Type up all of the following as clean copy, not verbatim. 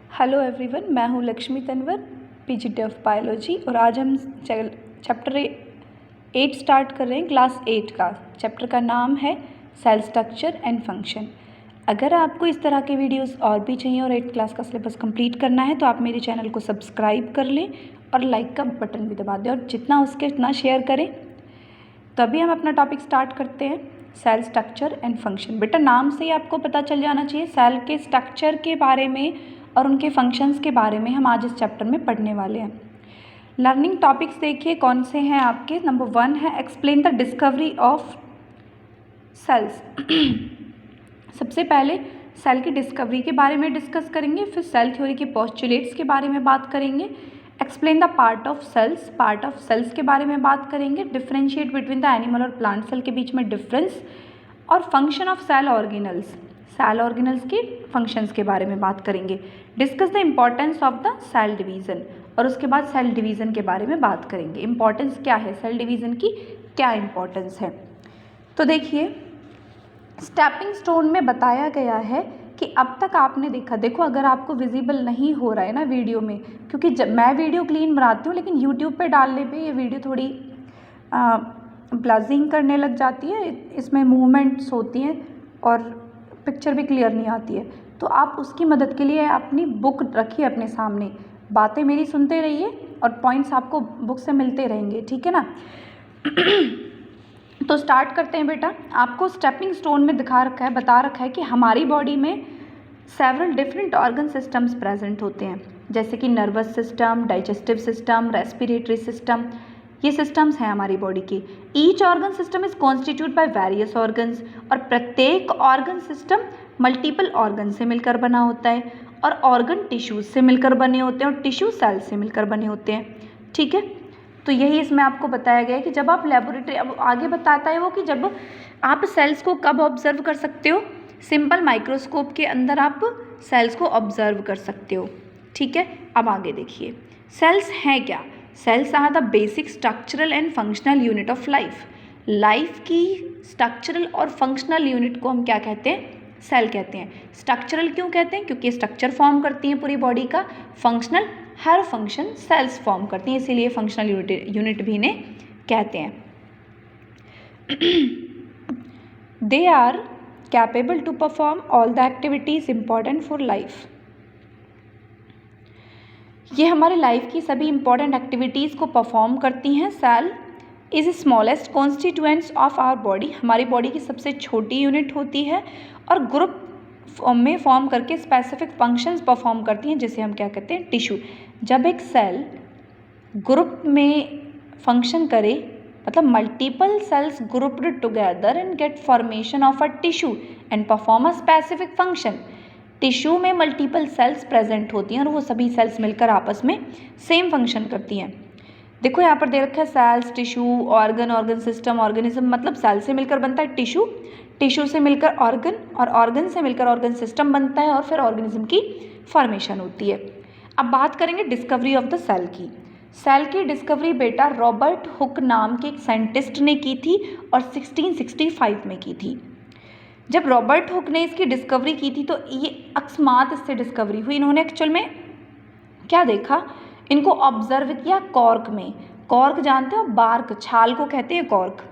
Hello everyone, मैं हूँ Lakshmi Tanwar, PGT of biology. और आज हम चैप्टर 8 स्टार्ट कर रहे हैं, क्लास 8 का। चैप्टर का नाम है सेल स्ट्रक्चर एंड फंक्शन। अगर आपको इस तरह के वीडियोस और भी चाहिए और 8th क्लास का सिलेबस कंप्लीट करना है तो आप मेरे चैनल को सब्सक्राइब कर लें और लाइक का बटन भी दबा दें, और जितना हो सके उतना शेयर करें। तो अभी हम अपना टॉपिक स्टार्ट करते हैं, सेल स्ट्रक्चर एंड फंक्शन। बेटा, नाम से ही आपको पता चल जाना चाहिए सेल के स्ट्रक्चर के बारे में और उनके फंक्शंस के बारे में हम आज इस चैप्टर में पढ़ने वाले हैं। लर्निंग टॉपिक्स देखिए कौन से हैं आपके। नंबर 1 है explain the discovery of cells. सबसे पहले सेल की डिस्कवरी के बारे में डिस्कस करेंगे, फिर सेल थ्योरी के पोस्टुलेट्स के बारे में बात करेंगे, explain the part of cells के बारे में बात करेंगे, डिफ्रेंशिएट बिटवीन द एनिमल और प्लांट सेल के बीच में डिफरेंस, और फंक्शन ऑफ सेल ऑर्गेनल्स के फंक्शंस के बारे में बात करेंगे। Discuss the importance of the cell division, और उसके बाद सेल डिवीज़न के बारे में बात करेंगे। इम्पॉर्टेंस क्या है, सेल डिवीज़न की क्या इम्पॉर्टेंस है। तो देखिए, स्टेपिंग स्टोन में बताया गया है कि अब तक आपने देखो अगर आपको विजिबल नहीं हो रहा है ना वीडियो में, क्योंकि जब मैं वीडियो क्लीन बनाती हूँ लेकिन यूट्यूब पे डालने पे ये वीडियो थोड़ी ब्लजिंग करने लग जाती है, इसमें मूवमेंट्स होती हैं और पिक्चर भी क्लियर नहीं आती है। तो आप उसकी मदद के लिए अपनी बुक रखिए अपने सामने, बातें मेरी सुनते रहिए और पॉइंट्स आपको बुक से मिलते रहेंगे, ठीक है ना। तो स्टार्ट करते हैं बेटा। आपको स्टेपिंग स्टोन में बता रखा है कि हमारी बॉडी में several different organ systems present होते हैं, जैसे कि nervous system, digestive system, respiratory system. ये सिस्टम्स हैं हमारी बॉडी की। Each organ system is constitute by various organs, और प्रत्येक ऑर्गन सिस्टम मल्टीपल ऑर्गन से मिलकर बना होता है, और ऑर्गन टिश्यूज से मिलकर बने होते हैं, और टिश्यू सेल से मिलकर बने होते हैं, ठीक है। तो यही इसमें आपको बताया गया है कि जब आप लेबोरेटरी, अब आगे बताता है वो कि जब आप सेल्स को कब ऑब्जर्व कर सकते हो, सिंपल माइक्रोस्कोप के अंदर आप सेल्स को ऑब्जर्व कर सकते हो, ठीक है। अब आगे देखिए, सेल्स हैं क्या। Cells are the basic structural and functional unit of life की स्ट्रक्चरल और फंक्शनल यूनिट को हम क्या कहते हैं, सेल कहते हैं। स्ट्रक्चरल क्यों कहते हैं, क्योंकि स्ट्रक्चर फॉर्म करती हैं पूरी बॉडी का। फंक्शनल, हर फंक्शन सेल्स फॉर्म करती हैं, इसीलिए फंक्शनल यूनिट भी इन्हें कहते हैं। They are capable to perform all the activities important for life. ये हमारे लाइफ की सभी इंपॉर्टेंट एक्टिविटीज़ को परफॉर्म करती हैं। Cell is smallest constituents of our body, हमारी बॉडी की सबसे छोटी यूनिट होती है, और ग्रुप में फॉर्म करके स्पेसिफिक फंक्शंस परफॉर्म करती हैं, जिसे हम क्या कहते हैं, टिश्यू। जब एक सेल ग्रुप में फंक्शन करे, मतलब multiple cells grouped together and get formation of a tissue and perform a specific function. Tissue में मल्टीपल सेल्स प्रेजेंट होती हैं और वो सभी सेल्स मिलकर आपस में सेम फंक्शन करती हैं। देखो यहाँ पर दे रखा है cells, tissue, organ system, organism. मतलब सेल से मिलकर बनता है टिश्यू, टिश्यू से मिलकर ऑर्गन, और ऑर्गन से मिलकर ऑर्गन सिस्टम बनता है, और फिर ऑर्गेनिज्म की फॉर्मेशन होती है। अब बात करेंगे डिस्कवरी ऑफ द सेल की। सेल की डिस्कवरी बेटा रॉबर्ट हुक नाम के एक साइंटिस्ट ने की थी, और 1665 में की थी। जब रॉबर्ट हुक ने इसकी डिस्कवरी की थी तो ये अकस्मात इससे डिस्कवरी हुई। इन्होंने एक्चुअल में क्या देखा, इनको ऑब्जर्व किया कॉर्क में। कॉर्क जानते हो, बार्क, छाल को कहते हैं कॉर्क,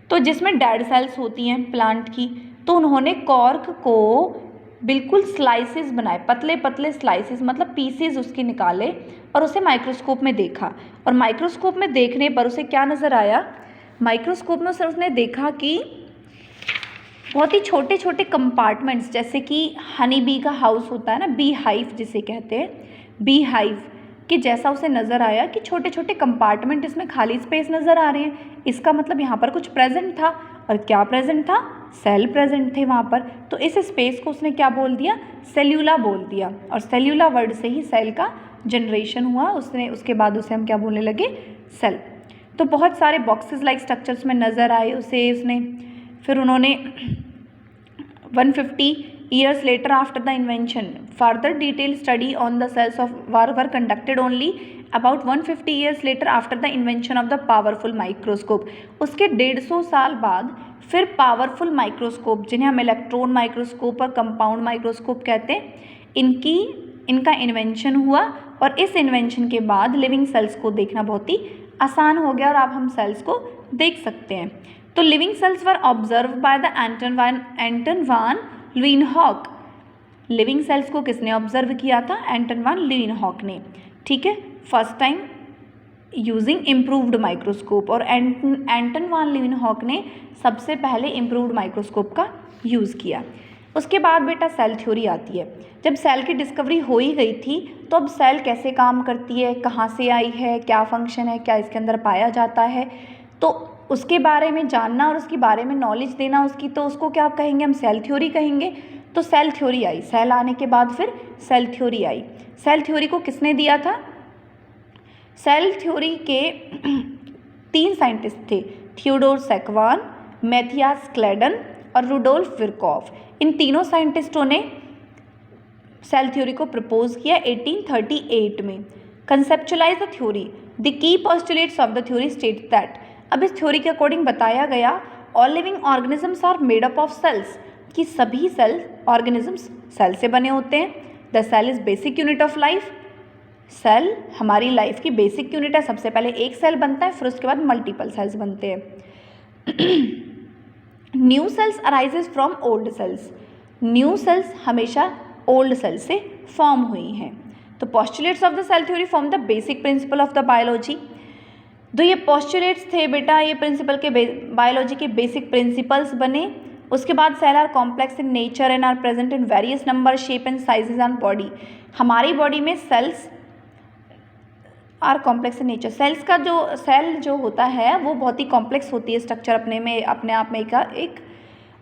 तो जिसमें डेड सेल्स होती हैं प्लांट की। तो उन्होंने कॉर्क को बिल्कुल स्लाइसेस बनाए, पतले पतले स्लाइसेस, मतलब पीसेस उसके निकाले, और उसे माइक्रोस्कोप में देखा। और माइक्रोस्कोप में देखने पर उसे क्या नज़र आया, माइक्रोस्कोप में उसने देखा कि बहुत ही छोटे छोटे कंपार्टमेंट्स, जैसे कि हनी बी का हाउस होता है ना, बी हाइव जिसे कहते हैं, बी हाइव कि जैसा उसे नज़र आया कि छोटे छोटे कंपार्टमेंट, इसमें खाली स्पेस नज़र आ रहे हैं। इसका मतलब यहाँ पर कुछ प्रेजेंट था, और क्या प्रेजेंट था, सेल प्रेजेंट थे वहाँ पर। तो इस स्पेस को उसने क्या बोल दिया, सेल्यूला बोल दिया, और सेल्यूला वर्ड से ही सेल का जनरेशन हुआ। उसके बाद उसे हम क्या बोलने लगे, सेल। तो बहुत सारे बॉक्सेस लाइक स्ट्रक्चर्स में नज़र आए उसने। फिर उन्होंने 150 years later after the invention, further detailed study on the cells of were conducted only about 150 years later after the invention of the powerful microscope। उसके 150 साल बाद फिर पावरफुल माइक्रोस्कोप, जिन्हें हम इलेक्ट्रॉन माइक्रोस्कोप और कंपाउंड माइक्रोस्कोप कहते हैं, इनकी इनका इन्वेंशन हुआ और इस इन्वेंशन के बाद लिविंग सेल्स को देखना बहुत ही आसान हो गया और अब हम सेल्स को देख सकते हैं। तो living cells were observe by the Anton van Leeuwenhoek. Living cells को किसने ऑब्जर्व किया था? एंटन वान लीeuwenhoek ने। ठीक है, first time using improved microscope, और एंटन वान लीeuwenhoek ने सबसे पहले इम्प्रूव्ड माइक्रोस्कोप का यूज़ किया। उसके बाद बेटा सेल थ्योरी आती है। जब सेल की डिस्कवरी हो ही गई थी तो अब सेल कैसे काम करती है, कहाँ से आई है, क्या फंक्शन है, क्या इसके अंदर पाया जाता है, तो उसके बारे में जानना और उसके बारे में नॉलेज देना उसकी, तो उसको क्या कहेंगे हम? सेल थ्योरी कहेंगे। तो सेल थ्योरी आई, सेल आने के बाद फिर सेल थ्योरी आई। सेल थ्योरी को किसने दिया था? सेल थ्योरी के 3 साइंटिस्ट थे, थियोडोर सेकवान, मैथियास क्लेडन और रुडोल्फ विरकॉफ। इन तीनों साइंटिस्टों ने सेल थ्योरी को प्रपोज किया 1838 में। Conceptualise the theory, the key postulates of the theory state that. अब इस थ्योरी के अकॉर्डिंग बताया गया all living organisms are made up of cells, कि सभी सेल ऑर्गेनिजम्स सेल से बने होते हैं। The cell is basic unit of life. Cell हमारी लाइफ की बेसिक यूनिट है। सबसे पहले एक सेल बनता है, फिर उसके बाद मल्टीपल सेल्स बनते हैं। New cells arises from old cells. New cells हमेशा ओल्ड सेल्स से फॉर्म हुई हैं। तो postulates of the cell theory form the basic principle of the biology. तो ये पोस्टुलेट्स थे बेटा, ये प्रिंसिपल के बायोलॉजी के बेसिक प्रिंसिपल्स बने। उसके बाद cell are complex in nature and are present in various number, shape and sizes on body. हमारी बॉडी में cells are complex in nature. Cells का जो सेल जो होता है वो बहुत ही कॉम्प्लेक्स होती है स्ट्रक्चर अपने आप में एक,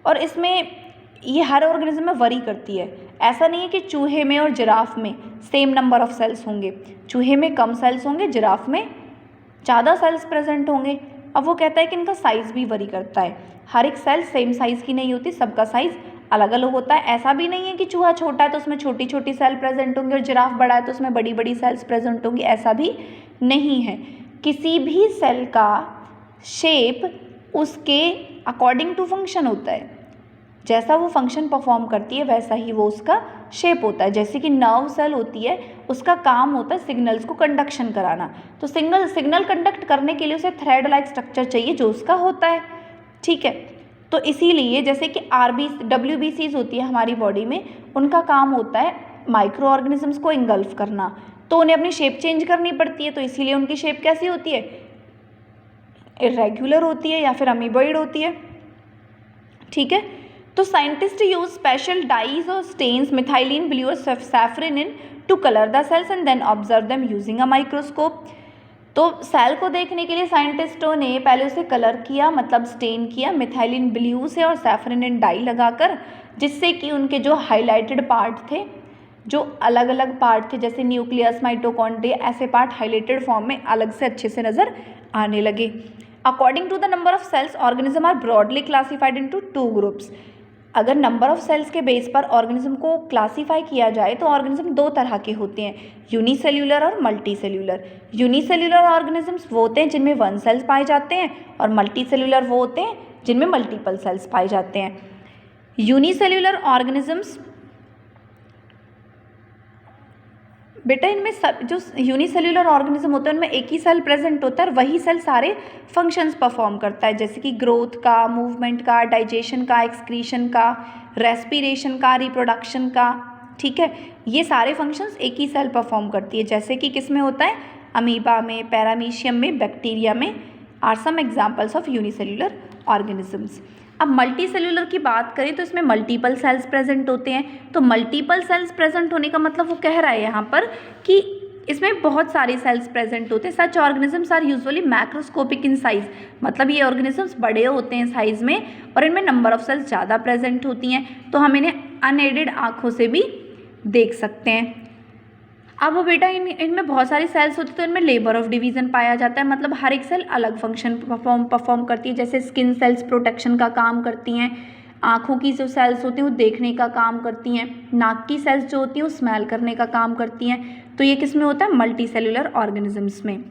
और इसमें ये हर ऑर्गेनिज्म में वरी करती है। ऐसा नहीं है कि चूहे में और जिराफ में सेम नंबर ऑफ सेल्स होंगे। चूहे में कम सेल्स होंगे, जिराफ में ज़्यादा सेल्स प्रेजेंट होंगे। अब वो कहता है कि इनका साइज़ भी वरी करता है। हर एक सेल सेम साइज़ की नहीं होती, सबका साइज़ अलग अलग होता है। ऐसा भी नहीं है कि चूहा छोटा है तो उसमें छोटी छोटी सेल प्रेजेंट होंगी और जिराफ बड़ा है तो उसमें बड़ी बड़ी सेल्स प्रेजेंट होंगी, ऐसा भी नहीं है। किसी भी सेल का शेप उसके अकॉर्डिंग टू फंक्शन होता है। जैसा वो फंक्शन परफॉर्म करती है वैसा ही वो उसका शेप होता है। जैसे कि नर्व सेल होती है, उसका काम होता है सिग्नल्स को कंडक्शन कराना, तो सिग्नल कंडक्ट करने के लिए उसे थ्रेड लाइक स्ट्रक्चर चाहिए जो उसका होता है। ठीक है, तो इसीलिए जैसे कि WBCs होती है हमारी बॉडी में, उनका काम होता है माइक्रो ऑर्गेनिजम्स को इंगल्फ करना, तो उन्हें अपनी शेप चेंज करनी पड़ती है। तो इसीलिए उनकी शेप कैसी होती है? इरेगुलर होती है या फिर अमीबॉइड होती है। ठीक है, तो साइंटिस्ट यूज स्पेशल डाइज और स्टेन्स, मिथाइलिन, ब्लू और safranin to colour the cells and then observe them using a microscope. तो सेल को देखने के लिए साइंटिस्टों ने पहले उसे कलर किया, मतलब स्टेन किया मिथाइलिन ब्लू से और सैफरिन डाई लगाकर, जिससे कि उनके जो हाईलाइटेड पार्ट थे, जो अलग अलग पार्ट थे जैसे न्यूक्लियस, माइटोकॉन्ड्रिया, ऐसे पार्ट हाईलाइटेड फॉर्म में अलग से अच्छे से नज़र आने लगे। According to the number of cells organism are broadly classified into 2 groups. अगर नंबर ऑफ सेल्स के बेस पर ऑर्गेनिज्म को क्लासीफाई किया जाए तो ऑर्गेनिज्म 2 तरह के होते हैं, यूनिसेल्यूलर और मल्टी सेल्यूलर। यूनिसेल्यूलर ऑर्गेनिजम्स वो होते हैं जिनमें 1 सेल्स पाए जाते हैं, और मल्टी सेल्यूलर वो होते हैं जिनमें मल्टीपल सेल्स पाए जाते हैं। यूनिसेल्यूलर ऑर्गेनिजम्स बेटा, इनमें जो यूनिसेल्यूलर ऑर्गेनिज्म होते हैं उनमें एक ही सेल प्रेजेंट होता है और वही सेल सारे फंक्शंस परफॉर्म करता है, जैसे कि ग्रोथ का, मूवमेंट का, डाइजेशन का, एक्सक्रीशन का, रेस्पिरेशन का, रिप्रोडक्शन का। ठीक है, ये सारे फंक्शंस एक ही सेल परफॉर्म करती है, जैसे कि किस में होता है? अमीबा में, पैरामीशियम में, बैक्टीरिया में are some examples of unicellular organisms. अब मल्टी सेल्यूलर की बात करें तो इसमें मल्टीपल सेल्स प्रेजेंट होते हैं। तो मल्टीपल सेल्स प्रेजेंट होने का मतलब वो कह रहा है यहाँ पर कि इसमें बहुत सारे सेल्स प्रेजेंट होते हैं। Such organisms are usually macroscopic in size, मतलब ये ऑर्गेनिजम्स बड़े होते हैं साइज में और इनमें नंबर ऑफ सेल्स ज़्यादा प्रेजेंट होती हैं, तो हम इन्हें अनएडेड आँखों से भी देख सकते हैं। अब बेटा इनमें बहुत सारी सेल्स होती है तो इनमें लेबर ऑफ डिवीज़न पाया जाता है, मतलब हर एक सेल अलग फंक्शन परफॉर्म करती है। जैसे स्किन सेल्स प्रोटेक्शन का काम करती हैं, आँखों की जो सेल्स होती हैं वो देखने का काम करती हैं, नाक की सेल्स जो होती हैं वो स्मेल करने का काम करती हैं। तो ये किस में होता है? मल्टी सेल्यूलर ऑर्गेनिजम्स में।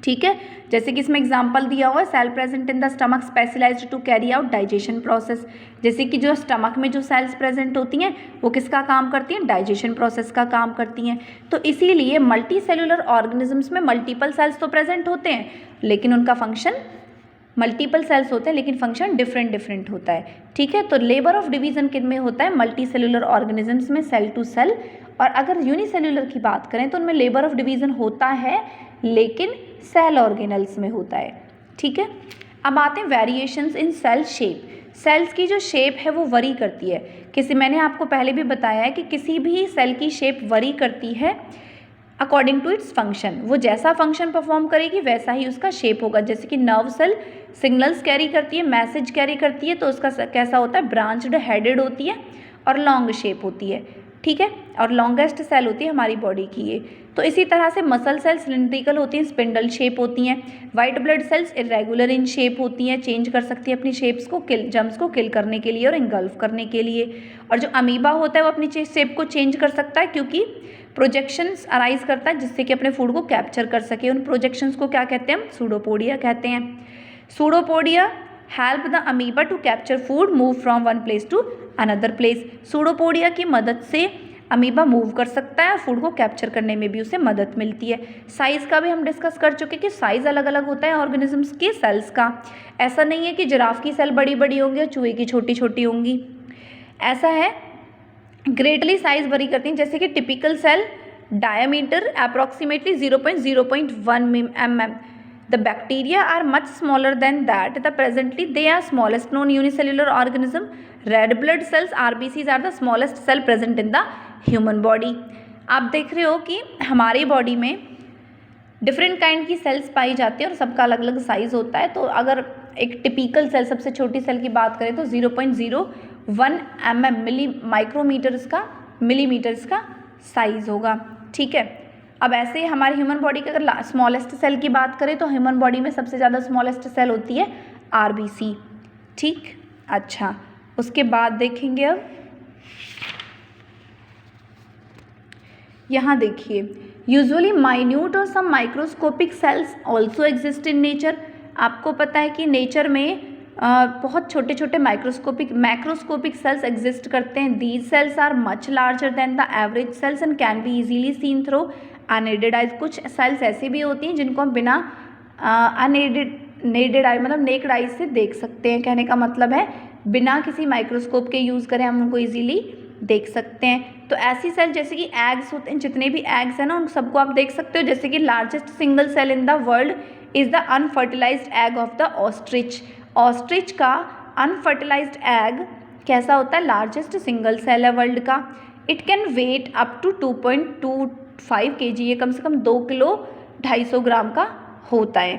ठीक है, जैसे कि इसमें एग्जांपल दिया हुआ है, cell present in the stomach specialised to carry out digestion process. जैसे कि जो स्टमक में जो सेल्स प्रेजेंट होती हैं वो किसका काम करती हैं, डाइजेशन प्रोसेस का काम करती हैं। तो इसीलिए मल्टी सेलुलर ऑर्गेनिजम्स में मल्टीपल सेल्स तो प्रेजेंट होते हैं, लेकिन उनका फंक्शन, मल्टीपल सेल्स होते हैं लेकिन फंक्शन डिफरेंट डिफरेंट होता है। ठीक है, तो लेबर ऑफ डिवीजन किन में होता है, मल्टी सेलुलर ऑर्गेनिजम्स में, सेल टू सेल। और अगर यूनिसेल्युलर की बात करें तो उनमें लेबर ऑफ डिवीजन होता है लेकिन सेल ऑर्गेनल्स में होता है। ठीक है, अब आते हैं variations in cell shape. Cells की जो शेप है वो वरी करती है। मैंने आपको पहले भी बताया है कि किसी भी सेल की शेप वरी करती है अकॉर्डिंग टू इट्स फंक्शन। वो जैसा फंक्शन परफॉर्म करेगी वैसा ही उसका शेप होगा। जैसे कि नर्व सेल सिग्नल्स कैरी करती है, मैसेज कैरी करती है, तो उसका कैसा होता है, ब्रांच्ड हेडेड होती है और लॉन्ग शेप होती है। ठीक है, और लॉन्गेस्ट सेल होती है हमारी बॉडी की ये। तो इसी तरह से मसल सेल्स सिलिंड्रिकल होती हैं, स्पिंडल शेप होती हैं। White blood cells irregular in shape होती हैं, चेंज कर सकती है अपनी शेप्स को जर्म्स को किल करने के लिए और इंगल्फ करने के लिए। और जो अमीबा होता है वो अपनी शेप को चेंज कर सकता है क्योंकि प्रोजेक्शंस अराइज करता है जिससे कि अपने फूड को कैप्चर कर सके। उन प्रोजेक्शंस को क्या कहते हैं, हम सूडोपोडिया कहते हैं। Pseudopodia help the amoeba to capture food move from one place to another place. Pseudopodia की मदद से अमीबा मूव कर सकता है और फूड को कैप्चर करने में भी उसे मदद मिलती है। साइज़ का भी हम डिस्कस कर चुके कि साइज़ अलग अलग होता है ऑर्गेनिजम्स के सेल्स का। ऐसा नहीं है कि जिराफ की सेल बड़ी बड़ी होंगी और चूहे की छोटी छोटी होंगी, ऐसा है। ग्रेटली साइज वरी करती हैं, जैसे कि typical cell diameter approximately 0.1 mm. The bacteria are much smaller than that. Presently they are smallest known unicellular organism. Red blood cells RBCs are the smallest cell present in the human body. आप देख रहे हो कि हमारी body में different kind की sales पाई जाती है और सबका अलग अलग साइज़ होता है। तो अगर एक टिपिकल सेल, सबसे छोटी सेल की बात करें तो 0.01 mm मिलीमीटर्स का साइज़ होगा। ठीक है, अब ऐसे ही हमारी ह्यूमन बॉडी की अगर स्मॉलेस्ट सेल की बात करें तो ह्यूमन बॉडी में सबसे ज़्यादा स्मॉलेस्ट सेल होती है आरबीसी। ठीक, अच्छा, उसके बाद देखेंगे अब यहाँ देखिए, यूजुअली माइन्यूट और some microscopic cells also exist in nature. आपको पता है कि नेचर में बहुत छोटे छोटे मैक्रोस्कोपिक सेल्स एग्जिस्ट करते हैं। These cells are much larger than the average cells and can be easily seen through unaided eyes. कुछ सेल्स ऐसी भी होती हैं जिनको हम बिना अनएडेड आई मतलब नेक्ड आइज से देख सकते हैं। कहने का मतलब है बिना किसी माइक्रोस्कोप के यूज़ करें हम उनको इजीली देख सकते हैं। तो ऐसी सेल जैसे कि एग्स होते हैं, जितने भी एग्स हैं ना उन सबको आप देख सकते हो। जैसे कि largest single cell in the world is the unfertilised egg of the ostrich. Ostrich का अनफर्टिलाइज्ड एग कैसा होता है, लार्जेस्ट सिंगल सेल है वर्ल्ड का। It can weigh up to 2.25 kg, ये कम से कम 2 किलो 250 ग्राम का होता है।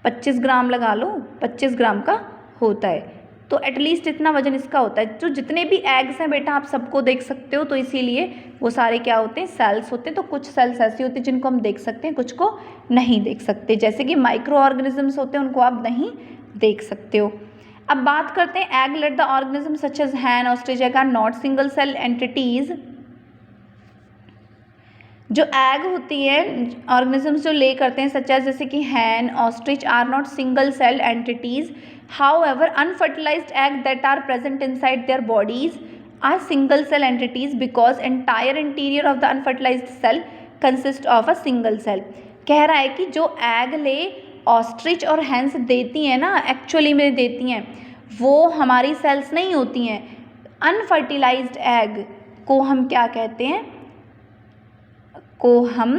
25 ग्राम लगा लो, 25 ग्राम का होता है। तो एटलीस्ट इतना वजन इसका होता है। जो जितने भी एग्स हैं बेटा आप सबको देख सकते हो, तो इसीलिए वो सारे क्या होते हैं, सेल्स होते हैं। तो कुछ सेल्स ऐसी होती हैं जिनको हम देख सकते हैं, कुछ को नहीं देख सकते। जैसे कि माइक्रो ऑर्गेनिजम्स होते हैं, उनको आप नहीं देख सकते हो। अब बात करते हैं egg laid the organism such as hen ostrich egg are not single cell entities. जो एग होती है ऑर्गेनिजम्स जो ले करते हैं सच एज जैसे कि hen ostrich are not single cell entities. However, unfertilized eggs that are present inside their bodies are single cell entities because entire interior of the unfertilized cell consists of a single cell. कह रहा है कि जो egg ले ostrich और hence देती हैं ना, एक्चुअली में देती हैं, वो हमारी सेल्स नहीं होती हैं। अनफर्टिलाइज्ड एग को हम क्या कहते हैं, को हम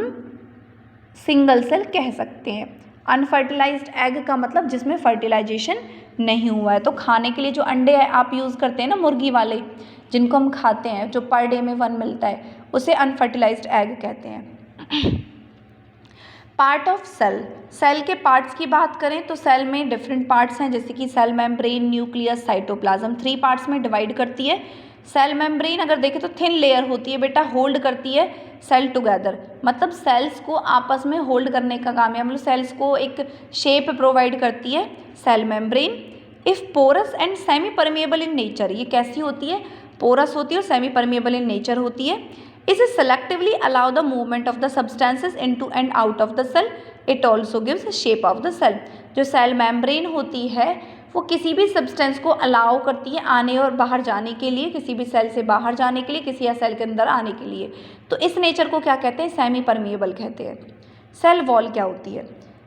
सिंगल सेल कह सकते हैं। अनफर्टिलाइज्ड एग का मतलब जिसमें फर्टिलाइजेशन नहीं हुआ है। तो खाने के लिए जो अंडे आप यूज़ करते हैं ना, मुर्गी वाले जिनको हम खाते हैं, जो पर डे में 1 मिलता है, उसे अनफर्टिलाइज्ड एग कहते हैं। पार्ट ऑफ सेल, सेल के पार्ट्स की बात करें तो सेल में डिफरेंट पार्ट्स हैं, जैसे कि cell membrane, nucleus, cytoplasm. 3 parts में डिवाइड करती है। सेल मेम्ब्रेन अगर देखें तो थिन लेयर होती है बेटा, होल्ड करती है सेल टुगेदर, मतलब सेल्स को आपस में होल्ड करने का काम है, मतलब सेल्स को एक शेप प्रोवाइड करती है cell membrane. If porous and semi permeable in nature, ये कैसी होती है, पोरस होती है और सेमी परमेएबल इन नेचर होती है। इसे selectively allow the movement of the substances into and out of the cell. It also gives shape of the cell. जो सेल मेम्ब्रेन होती है वो किसी भी सब्सटेंस को अलाउ करती है आने और बाहर जाने के लिए, किसी भी सेल से बाहर जाने के लिए, किसी सेल के अंदर आने के लिए। तो इस नेचर को क्या कहते हैं? सेमी परमिएबल कहते हैं। सेल वॉल क्या होती है?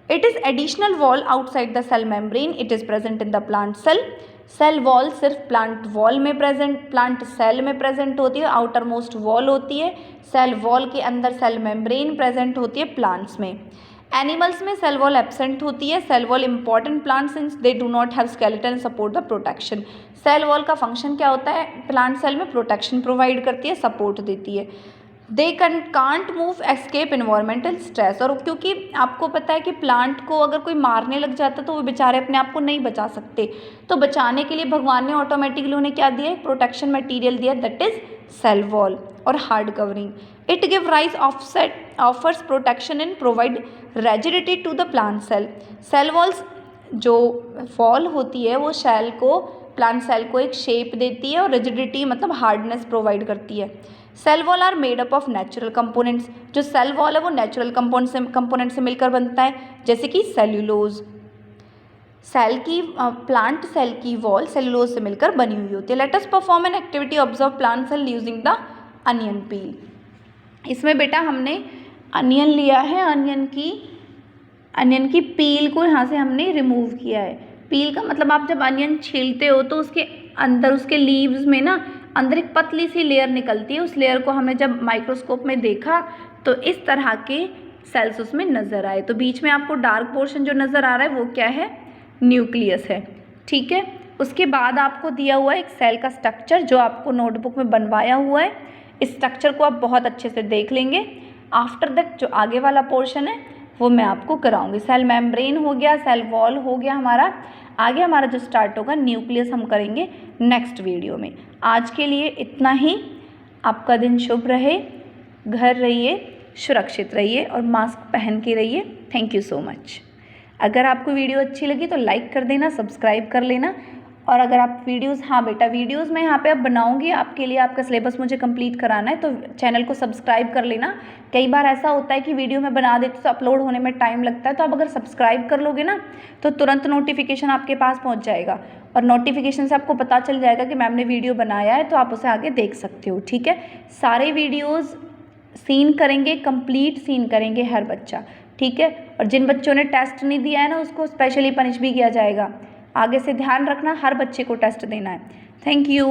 It is additional wall outside the cell membrane, it is present in the plant cell. Cell wall सिर्फ प्लांट वॉल में प्रेजेंट, प्लांट सेल में प्रेजेंट होती है, आउटर मोस्ट वॉल होती है। सेल वॉल के अंदर सेल मेम्ब्रेन प्रेजेंट होती है प्लांट्स में। एनिमल्स में सेल वॉल एब्सेंट होती है। Cell wall important plant since they do not have skeleton support the protection. Cell wall का फंक्शन क्या होता है? प्लांट सेल में प्रोटेक्शन प्रोवाइड करती है, सपोर्ट देती है। They can't move escape environmental stress. और क्योंकि आपको पता है कि प्लांट को अगर कोई मारने लग जाता तो वो बेचारे अपने आप को नहीं बचा सकते, तो बचाने के लिए भगवान ने ऑटोमेटिकली उन्हें क्या दिया? एक प्रोटेक्शन मटेरियल दिया, दैट इज सेल वॉल और hard covering. It give rise offers protection and provide rigidity to the plant cell. Cell walls जो वॉल होती है वो सेल को, प्लांट सेल को एक शेप देती है और रिजिडिटी मतलब हार्डनेस प्रोवाइड करती है। Cell wall are made up of natural components. जो सेल वॉल है वो नेचुरल कंपोनेंट से मिलकर बनता है, जैसे कि सेल्यूलोज। सेल की प्लांट सेल की वॉल सेल्यूलोज से मिलकर बनी हुई होती है। Let us perform an activity observe plant cell using the onion peel. इसमें बेटा हमने अनियन लिया है, अनियन की पील को यहाँ से हमने रिमूव किया है। पील का मतलब आप जब अनियन छीलते हो तो उसके अंदर, उसके लीव्स में ना अंदर एक पतली सी लेयर निकलती है। उस लेयर को हमने जब माइक्रोस्कोप में देखा तो इस तरह के सेल्स उसमें नज़र आए। तो बीच में आपको डार्क पोर्शन जो नज़र आ रहा है वो क्या है? न्यूक्लियस है। ठीक है, उसके बाद आपको दिया हुआ है एक सेल का स्ट्रक्चर जो आपको नोटबुक में बनवाया हुआ है। इस स्ट्रक्चर को आप बहुत अच्छे से देख लेंगे। आफ्टर दैट जो आगे वाला पोर्शन है वो मैं आपको कराऊंगी। सेल मेम्ब्रेन हो गया, सेल वॉल हो गया हमारा। आगे हमारा जो स्टार्ट होगा न्यूक्लियस हम करेंगे नेक्स्ट वीडियो में। आज के लिए इतना ही। आपका दिन शुभ रहे, घर रहिए, सुरक्षित रहिए और मास्क पहन के रहिए। Thank you so much. अगर आपको वीडियो अच्छी लगी तो लाइक कर देना, सब्सक्राइब कर लेना। और अगर आप वीडियोस, हाँ बेटा वीडियोस मैं यहाँ पे अब बनाऊंगी आपके लिए, आपका सिलेबस मुझे कंप्लीट कराना है, तो चैनल को सब्सक्राइब कर लेना। कई बार ऐसा होता है कि वीडियो में बना देती तो अपलोड होने में टाइम लगता है, तो आप अगर सब्सक्राइब कर लोगे ना तो तुरंत नोटिफिकेशन आपके पास पहुँच जाएगा और नोटिफिकेशन से आपको पता चल जाएगा कि मैम ने वीडियो बनाया है, तो आप उसे आगे देख सकते हो। ठीक है, सारे वीडियोज़ सीन करेंगे, कंप्लीट सीन करेंगे हर बच्चा। ठीक है, और जिन बच्चों ने टेस्ट नहीं दिया है ना उसको स्पेशली पनिश भी किया जाएगा। आगे से ध्यान रखना, हर बच्चे को टेस्ट देना है। Thank you.